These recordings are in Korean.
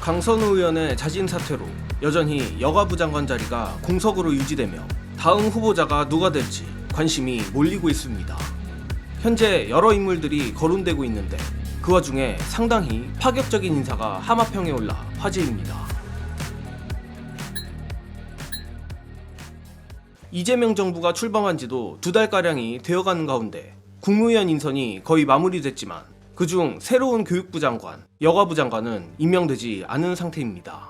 강선우 의원의 자진 사퇴로 여전히 여가부 장관 자리가 공석으로 유지되며 다음 후보자가 누가 될지 관심이 몰리고 있습니다. 현재 여러 인물들이 거론되고 있는데 그 와중에 상당히 파격적인 인사가 하마평에 올라 화제입니다. 이재명 정부가 출범한 지도 2달가량이 되어가는 가운데 국무위원 인선이 거의 마무리됐지만 그중 새로운 교육부 장관, 여가부 장관은 임명되지 않은 상태입니다.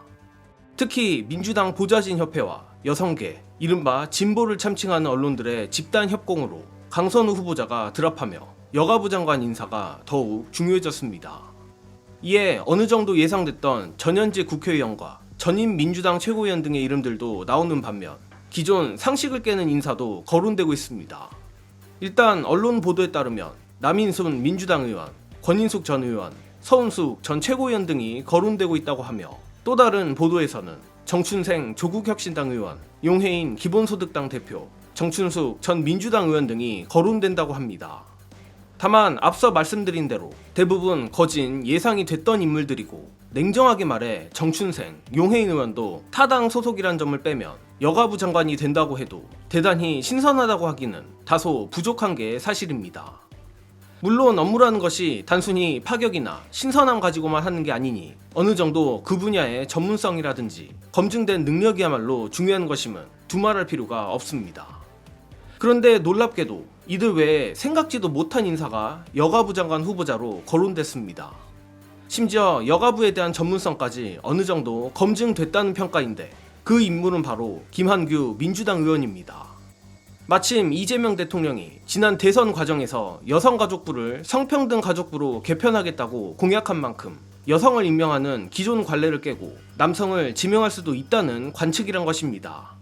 특히 민주당 보좌진협회와 여성계, 이른바 진보를 참칭하는 언론들의 집단 협공으로 강선우 후보자가 드랍하며 여가부 장관 인사가 더욱 중요해졌습니다. 이에 어느 정도 예상됐던 전현직 국회의원과 전임 민주당 최고위원 등의 이름들도 나오는 반면 기존 상식을 깨는 인사도 거론되고 있습니다. 일단 언론 보도에 따르면 남인순 민주당 의원, 권인숙 전 의원, 서은숙 전 최고위원 등이 거론되고 있다고 하며 또 다른 보도에서는 정춘생 조국혁신당 의원, 용해인 기본소득당 대표, 정춘숙 전 민주당 의원 등이 거론된다고 합니다. 다만 앞서 말씀드린 대로 대부분 거진 예상이 됐던 인물들이고 냉정하게 말해 정춘생, 용해인 의원도 타당 소속이란 점을 빼면 여가부 장관이 된다고 해도 대단히 신선하다고 하기는 다소 부족한 게 사실입니다. 물론 업무라는 것이 단순히 파격이나 신선함 가지고만 하는 게 아니니 어느 정도 그 분야의 전문성이라든지 검증된 능력이야말로 중요한 것임은 두말할 필요가 없습니다. 그런데 놀랍게도 이들 외에 생각지도 못한 인사가 여가부 장관 후보자로 거론됐습니다. 심지어 여가부에 대한 전문성까지 어느 정도 검증됐다는 평가인데 그 인물은 바로 김한규 민주당 의원입니다. 마침 이재명 대통령이 지난 대선 과정에서 여성가족부를 성평등 가족부로 개편하겠다고 공약한 만큼 여성을 임명하는 기존 관례를 깨고 남성을 지명할 수도 있다는 관측이란 것입니다.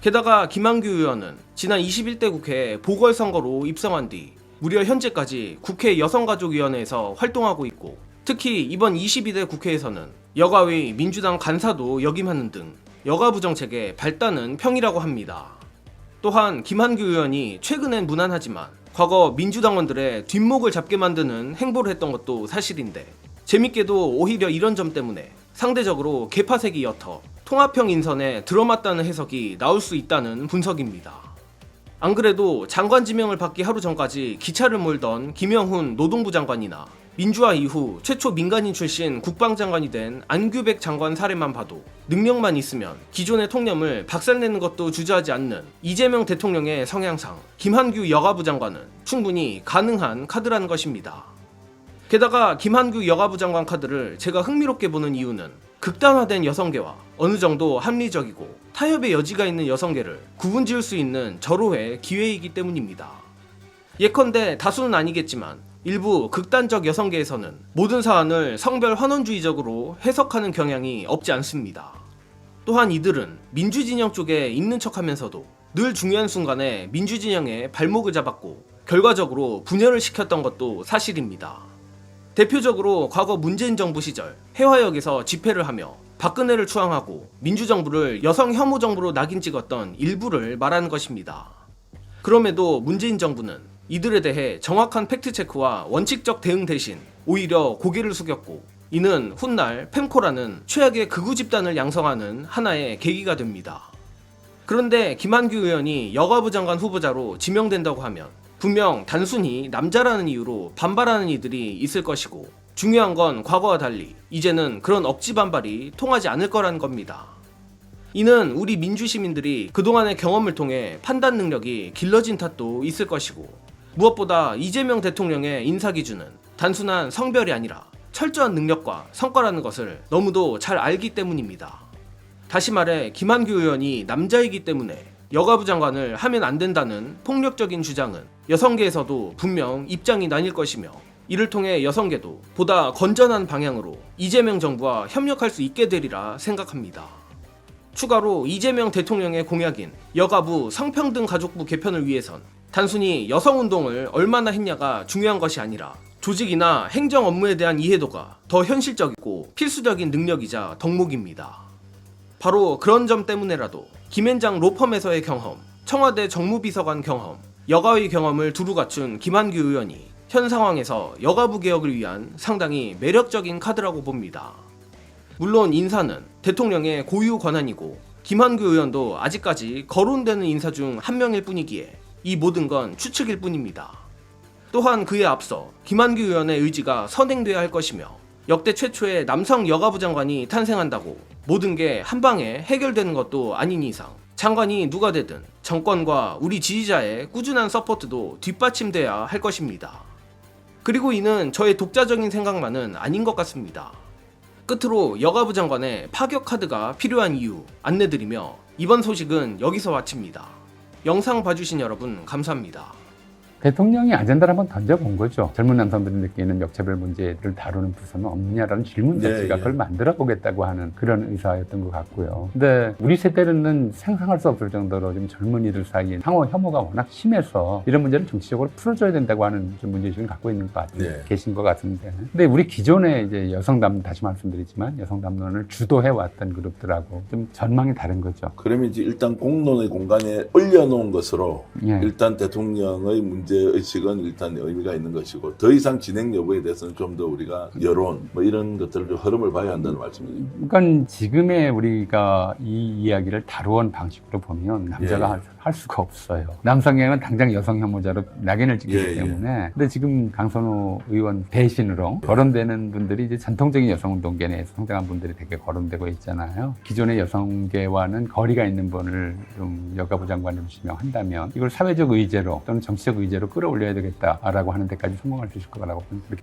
게다가 김한규 의원은 지난 21대 국회 보궐선거로 입성한 뒤 무려 현재까지 국회 여성가족위원회에서 활동하고 있고 특히 이번 22대 국회에서는 여가위 민주당 간사도 역임하는 등 여가부 정책의 발단은 평이라고 합니다. 또한 김한규 의원이 최근엔 무난하지만 과거 민주당원들의 뒷목을 잡게 만드는 행보를 했던 것도 사실인데 재밌게도 오히려 이런 점 때문에 상대적으로 개파색이 옅어 통합형 인선에 들어맞다는 해석이 나올 수 있다는 분석입니다. 안 그래도 장관 지명을 받기 하루 전까지 기차를 몰던 김영훈 노동부 장관이나 민주화 이후 최초 민간인 출신 국방장관이 된 안규백 장관 사례만 봐도 능력만 있으면 기존의 통념을 박살내는 것도 주저하지 않는 이재명 대통령의 성향상 김한규 여가부 장관은 충분히 가능한 카드라는 것입니다. 게다가 김한규 여가부 장관 카드를 제가 흥미롭게 보는 이유는 극단화된 여성계와 어느 정도 합리적이고 타협의 여지가 있는 여성계를 구분지을 수 있는 절호의 기회이기 때문입니다. 예컨대 다수는 아니겠지만 일부 극단적 여성계에서는 모든 사안을 성별 환원주의적으로 해석하는 경향이 없지 않습니다. 또한 이들은 민주진영 쪽에 있는 척하면서도 늘 중요한 순간에 민주진영의 발목을 잡았고 결과적으로 분열을 시켰던 것도 사실입니다. 대표적으로 과거 문재인 정부 시절 해화역에서 집회를 하며 박근혜를 추앙하고 민주정부를 여성 혐오 정부로 낙인 찍었던 일부를 말하는 것입니다. 그럼에도 문재인 정부는 이들에 대해 정확한 팩트체크와 원칙적 대응 대신 오히려 고개를 숙였고 이는 훗날 펜코라는 최악의 극우 집단을 양성하는 하나의 계기가 됩니다. 그런데 김한규 의원이 여가부 장관 후보자로 지명된다고 하면 분명 단순히 남자라는 이유로 반발하는 이들이 있을 것이고 중요한 건 과거와 달리 이제는 그런 억지 반발이 통하지 않을 거라는 겁니다. 이는 우리 민주시민들이 그동안의 경험을 통해 판단 능력이 길러진 탓도 있을 것이고 무엇보다 이재명 대통령의 인사 기준은 단순한 성별이 아니라 철저한 능력과 성과라는 것을 너무도 잘 알기 때문입니다. 다시 말해 김한규 의원이 남자이기 때문에 여가부 장관을 하면 안 된다는 폭력적인 주장은 여성계에서도 분명 입장이 나뉠 것이며 이를 통해 여성계도 보다 건전한 방향으로 이재명 정부와 협력할 수 있게 되리라 생각합니다. 추가로 이재명 대통령의 공약인 여가부 성평등 가족부 개편을 위해선 단순히 여성운동을 얼마나 했냐가 중요한 것이 아니라 조직이나 행정 업무에 대한 이해도가 더 현실적이고 필수적인 능력이자 덕목입니다. 바로 그런 점 때문에라도 김앤장 로펌에서의 경험, 청와대 정무비서관 경험, 여가위 경험을 두루 갖춘 김한규 의원이 현 상황에서 여가부 개혁을 위한 상당히 매력적인 카드라고 봅니다. 물론 인사는 대통령의 고유 권한이고 김한규 의원도 아직까지 거론되는 인사 중 한 명일 뿐이기에 이 모든 건 추측일 뿐입니다. 또한 그에 앞서 김한규 의원의 의지가 선행돼야 할 것이며 역대 최초의 남성 여가부 장관이 탄생한다고 모든 게 한방에 해결되는 것도 아닌 이상 장관이 누가 되든 정권과 우리 지지자의 꾸준한 서포트도 뒷받침돼야 할 것입니다. 그리고 이는 저의 독자적인 생각만은 아닌 것 같습니다. 끝으로 여가부 장관의 파격 카드가 필요한 이유 안내드리며 이번 소식은 여기서 마칩니다. 영상 봐주신 여러분 감사합니다. 대통령이 아젠다를 한번 던져본 거죠. 젊은 남성들이 느끼는 역차별 문제를 다루는 부서는 없느냐라는 질문 자체가 그걸 만들어 보겠다고 하는 그런 의사였던 것 같고요. 근데 우리 세대는 상상할 수 없을 정도로 좀 젊은이들 사이에 상호 혐오가 워낙 심해서 이런 문제를 정치적으로 풀어줘야 된다고 하는 좀 문제의식을 갖고 있는 것 계신 것 같은데. 근데 우리 기존의 이제 여성담론, 다시 말씀드리지만 여성담론을 주도해 왔던 그룹들하고 좀 전망이 다른 거죠. 그러면 이제 일단 공론의 공간에 올려놓은 것으로 일단 대통령의 문제의식은 일단 의미가 있는 것이고 더 이상 진행 여부에 대해서는 좀 더 우리가 여론 뭐 이런 것들을 좀 흐름을 봐야 한다는 말씀이죠. 그러니까 지금의 우리가 이 이야기를 다루어온 방식으로 보면 남자가 할 수가 없어요. 남성에는 당장 여성 혐오자로 낙인을 찍기 때문에. 근데 지금 강선우 의원 대신으로 거론되는 분들이 이제 전통적인 여성운동계 내에서 성장한 분들이 되게 거론되고 있잖아요. 기존의 여성계와는 거리가 있는 분을 좀 여가부 장관으로 지명한다면 이걸 사회적 의제로 또는 정치적 의제로 끌어올려야 되겠다라고 하는 데까지 성공할 수 있을 거라고 그렇게